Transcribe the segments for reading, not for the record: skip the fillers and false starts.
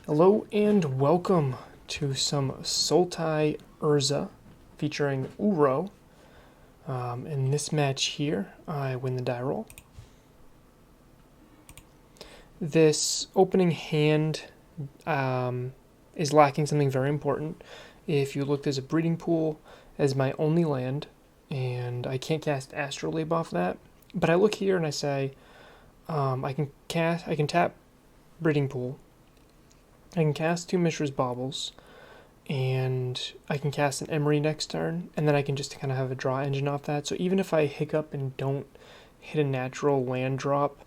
Hello and welcome to some Sultai Urza featuring Uro. In this match here, I win the die roll. This opening hand is lacking something very important. If you look, there's a breeding pool as my only land, and I can't cast Astrolabe off that. But I look here and I say, I can tap breeding pool. I can cast 2 Mishra's Baubles, and I can cast an Emry next turn, and then I can just kind of have a draw engine off that. So even if I hiccup and don't hit a natural land drop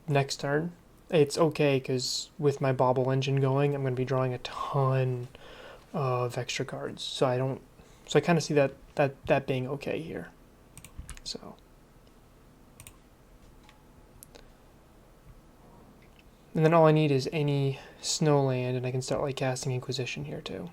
next turn, it's okay, because with my Bauble engine going, I'm going to be drawing a ton of extra cards. So I kind of see that being okay here. So. And then all I need is any snow land, and I can start like casting Inquisition here too.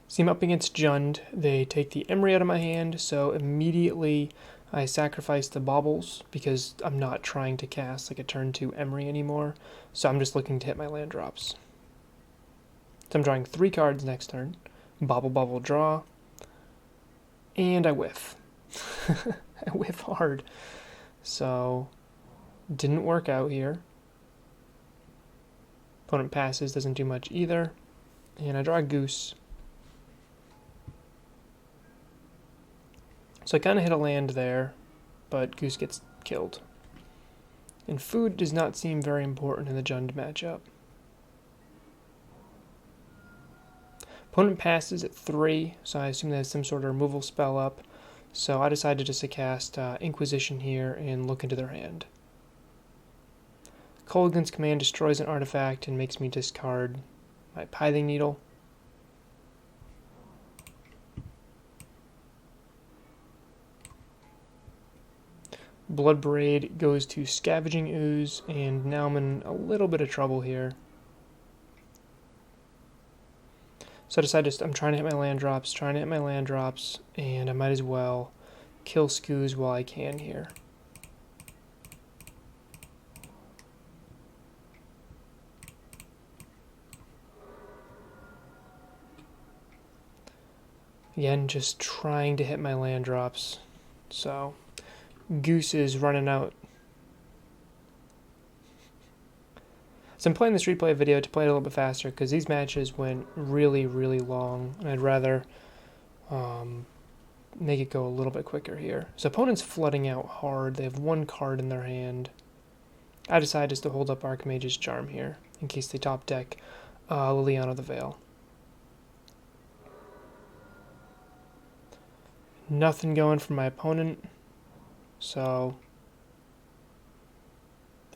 See, I'm up against Jund. They take the Emry out of my hand, so immediately I sacrifice the Baubles because I'm not trying to cast like a turn 2 Emry anymore. So I'm just looking to hit my land drops. So I'm drawing 3 cards next turn. Bauble, draw. And I whiff. I whiff hard. So didn't work out here. Opponent passes, doesn't do much either. And I draw a Goose. So I kind of hit a land there, but Goose gets killed. And food does not seem very important in the Jund matchup. Opponent passes at 3, so I assume there's some sort of removal spell up. So I decided just to cast Inquisition here and look into their hand. Kolaghan's Command destroys an artifact and makes me discard my Pithing Needle. Blood Braid goes to Scavenging Ooze, and now I'm in a little bit of trouble here. So I decided I'm trying to hit my land drops, and I might as well kill Skoos while I can here. Again, just trying to hit my land drops. So, Goose is running out. So I'm playing this replay video to play it a little bit faster because these matches went really, really long, and I'd rather make it go a little bit quicker here. So opponent's flooding out hard. They have 1 card in their hand. I decide just to hold up Archmage's Charm here in case they top deck Liliana the Veil. Nothing going for my opponent, so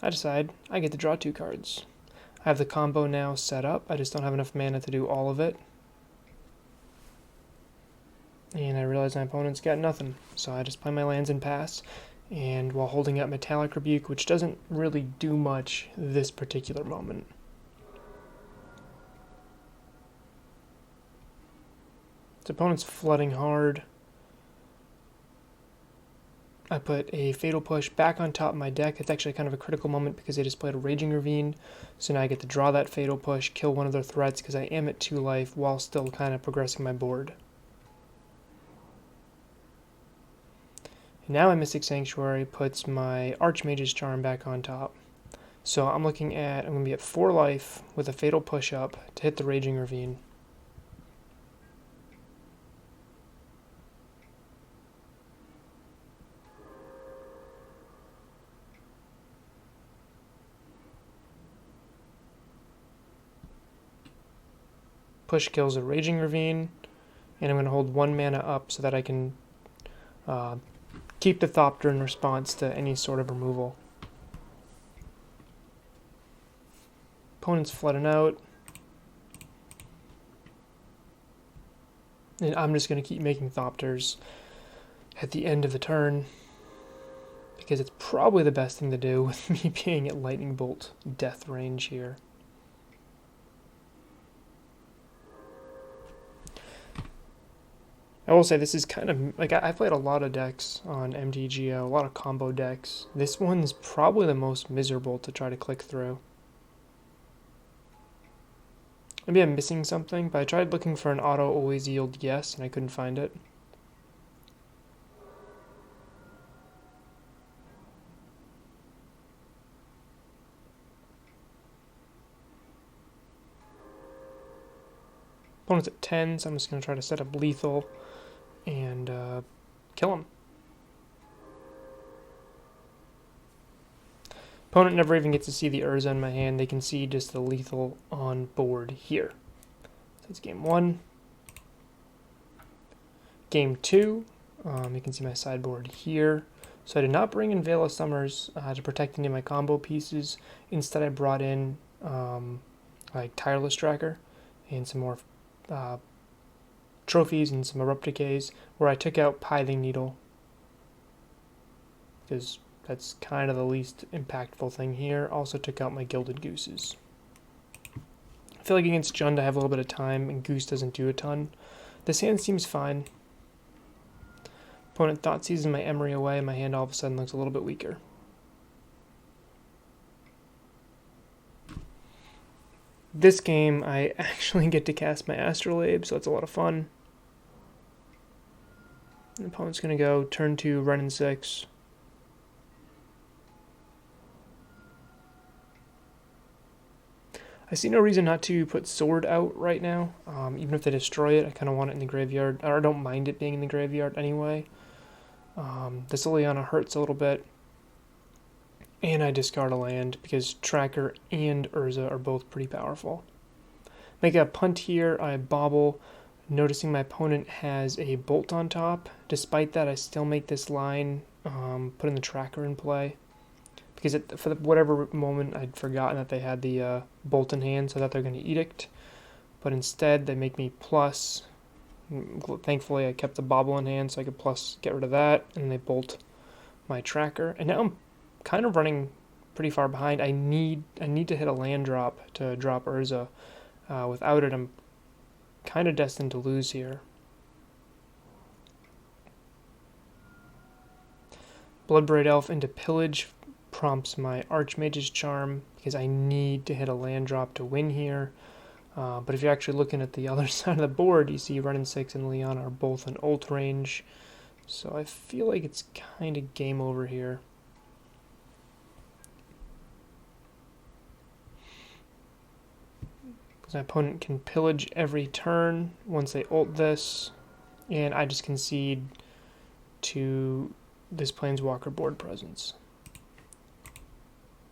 I decide I get to draw 2 cards. I have the combo now set up, I just don't have enough mana to do all of it. And I realize my opponent's got nothing, so I just play my lands and pass, and while holding up Metallic Rebuke, which doesn't really do much this particular moment. The opponent's flooding hard. I put a Fatal Push back on top of my deck. It's actually kind of a critical moment because they just played a Raging Ravine. So now I get to draw that Fatal Push, kill one of their threats because I am at 2 life while still kind of progressing my board. And now my Mystic Sanctuary puts my Archmage's Charm back on top. So I'm going to be at 4 life with a Fatal Push up to hit the Raging Ravine. Push kills a Raging Ravine, and I'm going to hold 1 mana up so that I can keep the Thopter in response to any sort of removal. Opponent's flooding out, and I'm just going to keep making Thopters at the end of the turn because it's probably the best thing to do with me being at Lightning Bolt death range here. I will say this is kind of, like, I've played a lot of decks on MTGO, a lot of combo decks. This one's probably the most miserable to try to click through. Maybe I'm missing something, but I tried looking for an auto always yield yes, and I couldn't find it. Opponent's at 10, so I'm just going to try to set up lethal and kill him. Opponent never even gets to see the Urza in my hand. They can see just the lethal on board here. So it's game 1. Game 2, you can see my sideboard here. So I did not bring in Veil of Summers to protect any of my combo pieces. Instead, I brought in like Tireless Tracker and some more trophies and some Abrupt Decays, where I took out Pithing Needle, because that's kind of the least impactful thing here. Also took out my Gilded Gooses. I feel like against Jund I have a little bit of time, and Goose doesn't do a ton. This hand seems fine. Opponent thought seizes my Emry away, and my hand all of a sudden looks a little bit weaker. This game, I actually get to cast my Astrolabe, so it's a lot of fun. The opponent's going to go turn 2, run in 6. I see no reason not to put Sword out right now. Even if they destroy it, I kind of want it in the graveyard. Or I don't mind it being in the graveyard anyway. This Liliana hurts a little bit. And I discard a land because Tracker and Urza are both pretty powerful. Make a punt here, I bobble, noticing my opponent has a Bolt on top. Despite that, I still make this line, putting the Tracker in play. Because for whatever moment, I'd forgotten that they had the Bolt in hand, so I thought they were going to Edict. But instead, they make me plus. Thankfully, I kept the Bobble in hand, so I could plus get rid of that. And they Bolt my Tracker. And now I'm kind of running pretty far behind. I need to hit a land drop to drop Urza. Without it, I'm kind of destined to lose here. Bloodbraid Elf into Pillage prompts my Archmage's Charm because I need to hit a land drop to win here. But if you're actually looking at the other side of the board, you see Run and 6 and Leon are both in ult range. So I feel like it's kind of game over here. Because my opponent can pillage every turn once they ult this. And I just concede to this Planeswalker board presence.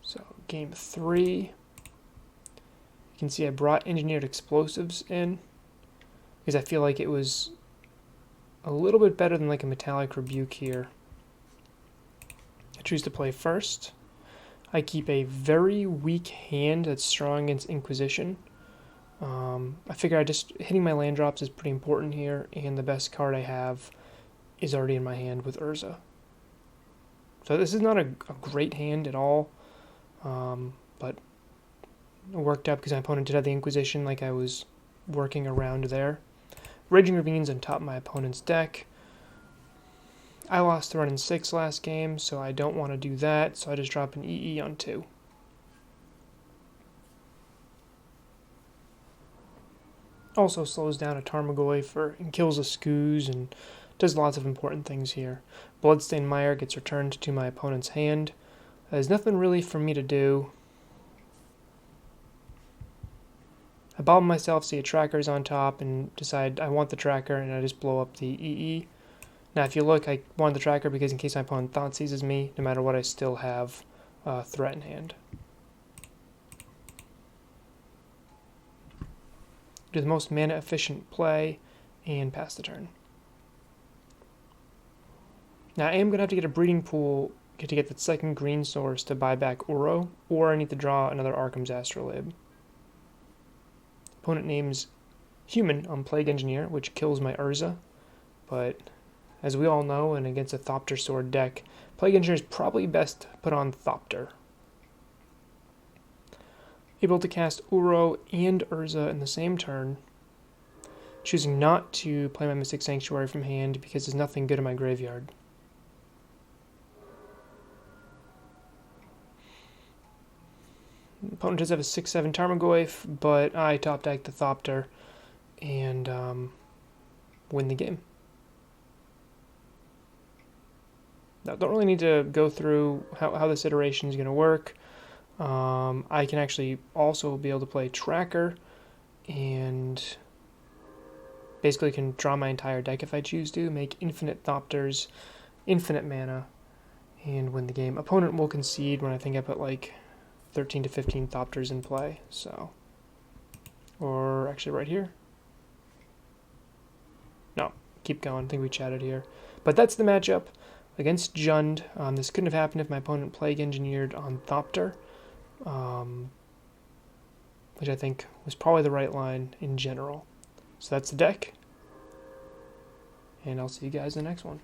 So game 3, you can see I brought Engineered Explosives in because I feel like it was a little bit better than like a Metallic Rebuke here. I choose to play first. I keep a very weak hand that's strong against Inquisition. I figure hitting my land drops is pretty important here, and the best card I have is already in my hand with Urza. So this is not a great hand at all. But it worked out because my opponent did have the Inquisition, like I was working around there. Raging Ravines on top of my opponent's deck. I lost the Run in 6 last game, so I don't want to do that, so I just drop an EE on 2. Also slows down a Tarmogoyf and kills a Skooz and does lots of important things here. Bloodstained Mire gets returned to my opponent's hand. There's nothing really for me to do. I bobble myself, see a Tracker's on top, and decide I want the Tracker, and I just blow up the EE. Now, if you look, I wanted the Tracker because in case my opponent thought seizes me, no matter what, I still have threat in hand. Do the most mana efficient play and pass the turn. Now, I am going to have to get a breeding pool to get the second green source to buy back Uro, or I need to draw another Arkham's Astrolabe. Opponent names Human on Plague Engineer, which kills my Urza, but as we all know, and against a Thopter Sword deck, Plague Engineer is probably best put on Thopter. Able to cast Uro and Urza in the same turn, choosing not to play my Mystic Sanctuary from hand because there's nothing good in my graveyard. Opponent does have a 6/7 Tarmogoyf, but I top deck the Thopter and win the game. Now, don't really need to go through how this iteration is going to work. I can actually also be able to play Tracker and basically can draw my entire deck if I choose to, make infinite Thopters, infinite mana, and win the game. Opponent will concede when I think I put like 13 to 15 Thopters in play, so. Or actually right here. No, keep going, I think we chatted here. But that's the matchup against Jund. This couldn't have happened if my opponent Plague Engineered on Thopter, which I think was probably the right line in general. So that's the deck, and I'll see you guys in the next one.